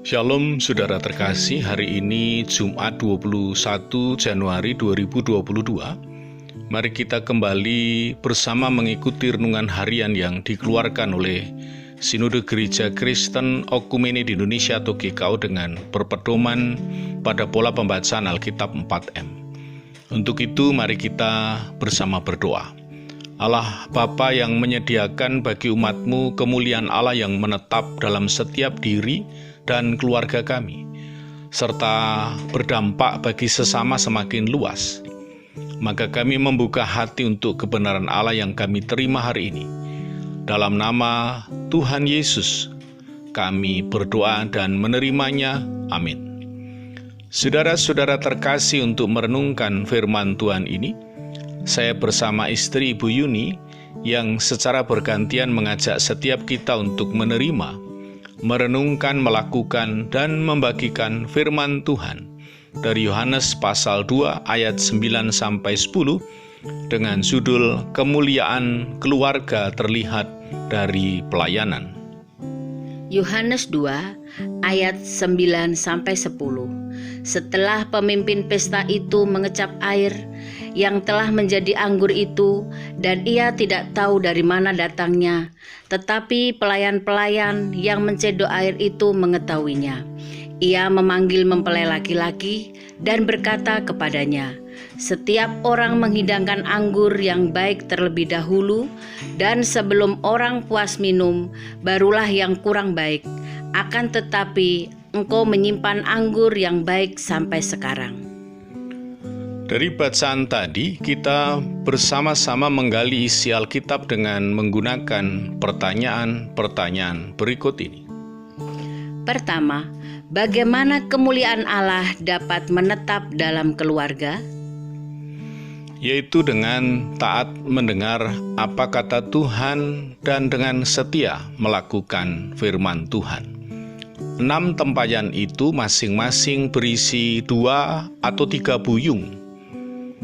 Shalom saudara terkasih, hari ini Jumat 21 Januari 2022. Mari kita kembali bersama mengikuti renungan harian yang dikeluarkan oleh Sinode Gereja Kristen Okumene di Indonesia atau GKO dengan berpedoman pada pola pembacaan Alkitab 4M. Untuk itu mari kita bersama berdoa. Allah Bapa yang menyediakan bagi umat-Mu kemuliaan Allah yang menetap dalam setiap diri dan keluarga kami, serta berdampak bagi sesama semakin luas. Maka kami membuka hati untuk kebenaran Allah yang kami terima hari ini. Dalam nama Tuhan Yesus, kami berdoa dan menerimanya. Amin. Saudara-saudara terkasih, untuk merenungkan firman Tuhan ini, saya bersama istri Ibu Yuni yang secara bergantian mengajak setiap kita untuk menerima, merenungkan, melakukan, dan membagikan firman Tuhan dari Yohanes pasal 2 ayat 9-10 dengan judul Kemuliaan Keluarga Terlihat dari Pelayanan. Yohanes 2 ayat 9-10. Setelah pemimpin pesta itu mengecap air yang telah menjadi anggur itu, dan ia tidak tahu dari mana datangnya, tetapi pelayan-pelayan yang mencedok air itu mengetahuinya. Ia memanggil mempelai laki-laki dan berkata kepadanya, "Setiap orang menghidangkan anggur yang baik terlebih dahulu, dan sebelum orang puas minum, barulah yang kurang baik. Akan tetapi engkau menyimpan anggur yang baik sampai sekarang." Dari bacaan tadi, kita bersama-sama menggali isi Alkitab dengan menggunakan pertanyaan-pertanyaan berikut ini. Pertama, bagaimana kemuliaan Allah dapat menetap dalam keluarga? Yaitu dengan taat mendengar apa kata Tuhan dan dengan setia melakukan firman Tuhan. 6 tempayan itu masing-masing berisi 2 atau 3 buyung.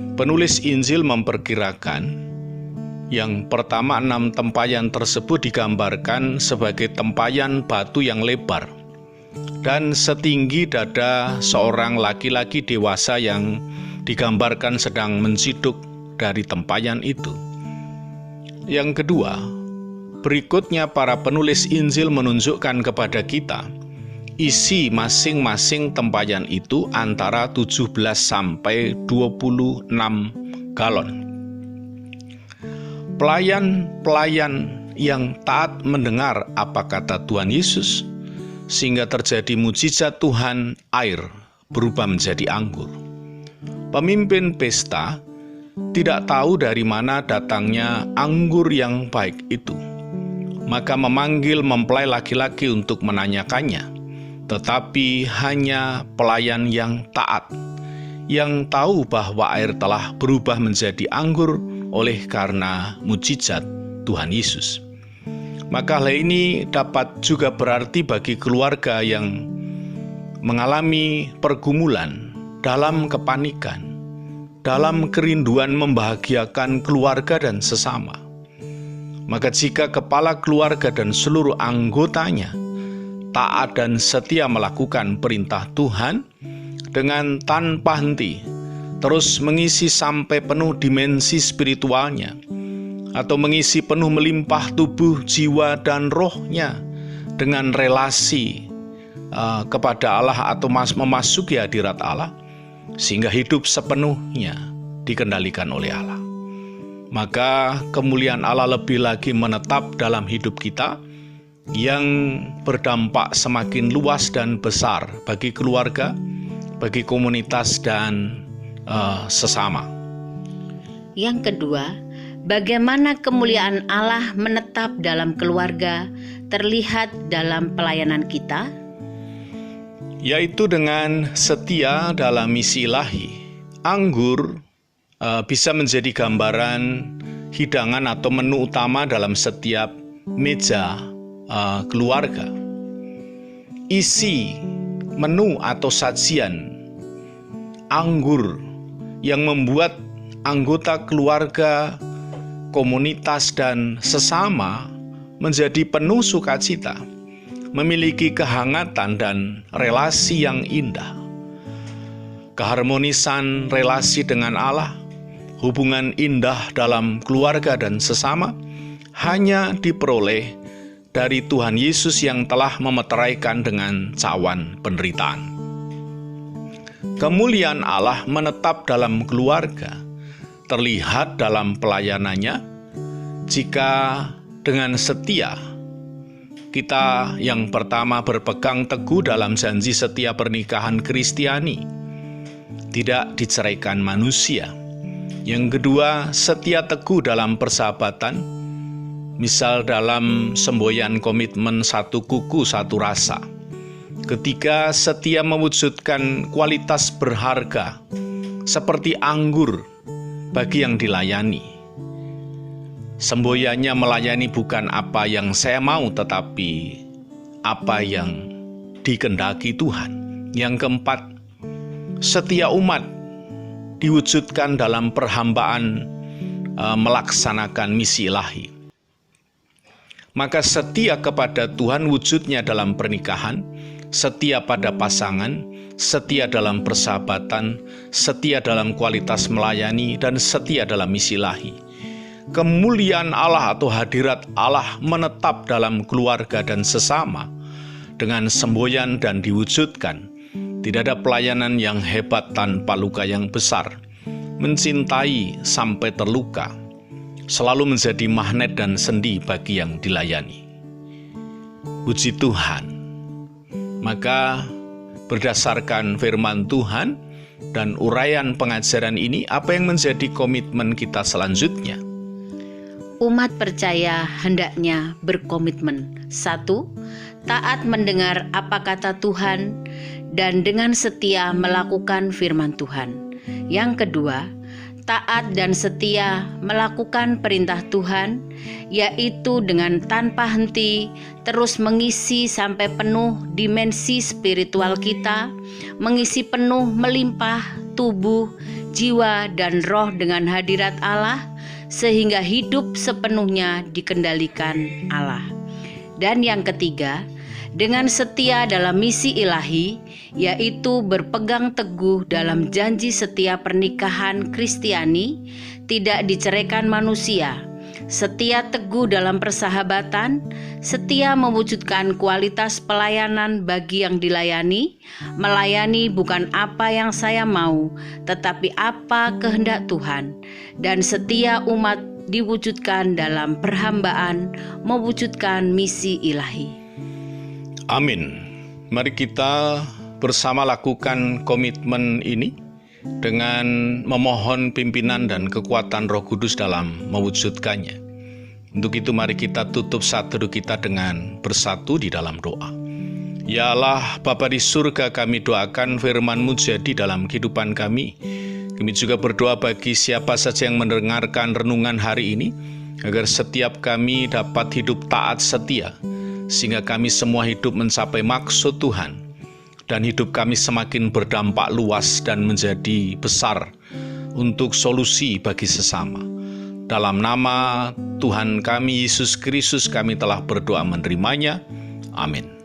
Penulis Injil memperkirakan yang pertama 6 tempayan tersebut digambarkan sebagai tempayan batu yang lebar dan setinggi dada seorang laki-laki dewasa yang digambarkan sedang menciduk dari tempayan itu. Yang kedua, berikutnya para penulis Injil menunjukkan kepada kita isi masing-masing tempayan itu antara 17 sampai 26 galon. Pelayan-pelayan yang taat mendengar apa kata Tuhan Yesus, sehingga terjadi mujizat Tuhan, air berubah menjadi anggur. Pemimpin pesta tidak tahu dari mana datangnya anggur yang baik itu, maka memanggil mempelai laki-laki untuk menanyakannya. Tetapi hanya pelayan yang taat, yang tahu bahwa air telah berubah menjadi anggur oleh karena mujizat Tuhan Yesus. Maka hal ini dapat juga berarti bagi keluarga yang mengalami pergumulan dalam kepanikan, dalam kerinduan membahagiakan keluarga dan sesama. Maka jika kepala keluarga dan seluruh anggotanya taat dan setia melakukan perintah Tuhan dengan tanpa henti, terus mengisi sampai penuh dimensi spiritualnya, atau mengisi penuh melimpah tubuh, jiwa, dan rohnya dengan relasi kepada Allah atau memasuki hadirat Allah, sehingga hidup sepenuhnya dikendalikan oleh Allah. Maka kemuliaan Allah lebih lagi menetap dalam hidup kita, yang berdampak semakin luas dan besar bagi keluarga, bagi komunitas, dan sesama. Yang kedua, bagaimana kemuliaan Allah menetap dalam keluarga terlihat dalam pelayanan kita? Yaitu dengan setia dalam misi ilahi. Anggur bisa menjadi gambaran hidangan atau menu utama dalam setiap meja keluarga. Isi menu atau sajian anggur yang membuat anggota keluarga, komunitas, dan sesama menjadi penuh sukacita. memiliki kehangatan dan relasi yang indah. Keharmonisan relasi dengan Allah, hubungan indah dalam keluarga dan sesama, hanya diperoleh dari Tuhan Yesus yang telah memeteraikan dengan cawan penderitaan. Kemuliaan Allah menetap dalam keluarga, terlihat dalam pelayanannya, jika dengan setia kita yang pertama berpegang teguh dalam janji setia pernikahan Kristiani, tidak diceraikan manusia. Yang kedua, setia teguh dalam persahabatan, misal dalam semboyan komitmen satu kuku satu rasa. Ketiga, setia mewujudkan kualitas berharga seperti anggur bagi yang dilayani. Semboyannya melayani bukan apa yang saya mau, tetapi apa yang dikehendaki Tuhan. Yang keempat, setia umat diwujudkan dalam perhambaan melaksanakan misi ilahi. Maka setia kepada Tuhan wujudnya dalam pernikahan, setia pada pasangan, setia dalam persahabatan, setia dalam kualitas melayani, dan setia dalam misi ilahi. Kemuliaan Allah atau hadirat Allah menetap dalam keluarga dan sesama dengan semboyan dan diwujudkan. Tidak ada pelayanan yang hebat tanpa luka yang besar. Mencintai sampai terluka selalu menjadi magnet dan sendi bagi yang dilayani. Puji Tuhan. Maka berdasarkan firman Tuhan dan uraian pengajaran ini, apa yang menjadi komitmen kita selanjutnya? Umat percaya hendaknya berkomitmen. 1. Taat mendengar apa kata Tuhan dan dengan setia melakukan firman Tuhan. Yang kedua, taat dan setia melakukan perintah Tuhan, yaitu dengan tanpa henti terus mengisi sampai penuh dimensi spiritual kita, mengisi penuh melimpah tubuh, jiwa, dan roh dengan hadirat Allah, sehingga hidup sepenuhnya dikendalikan Allah. Dan yang ketiga, dengan setia dalam misi ilahi, yaitu berpegang teguh dalam janji setia pernikahan Kristiani, tidak diceraikan manusia, setia teguh dalam persahabatan, setia mewujudkan kualitas pelayanan bagi yang dilayani, melayani bukan apa yang saya mau, tetapi apa kehendak Tuhan, dan setia umat diwujudkan dalam perhambaan, mewujudkan misi ilahi. Amin. Mari kita bersama lakukan komitmen ini dengan memohon pimpinan dan kekuatan Roh Kudus dalam mewujudkannya. Untuk itu mari kita tutup satu kita dengan bersatu di dalam doa. Ya Allah, Bapa di surga, kami doakan firman-Mu jadi dalam kehidupan kami. Kami juga berdoa bagi siapa saja yang mendengarkan renungan hari ini, agar setiap kami dapat hidup taat setia, sehingga kami semua hidup mencapai maksud Tuhan, dan hidup kami semakin berdampak luas dan menjadi besar untuk solusi bagi sesama. Dalam nama Tuhan kami Yesus Kristus kami telah berdoa menerimanya. Amin.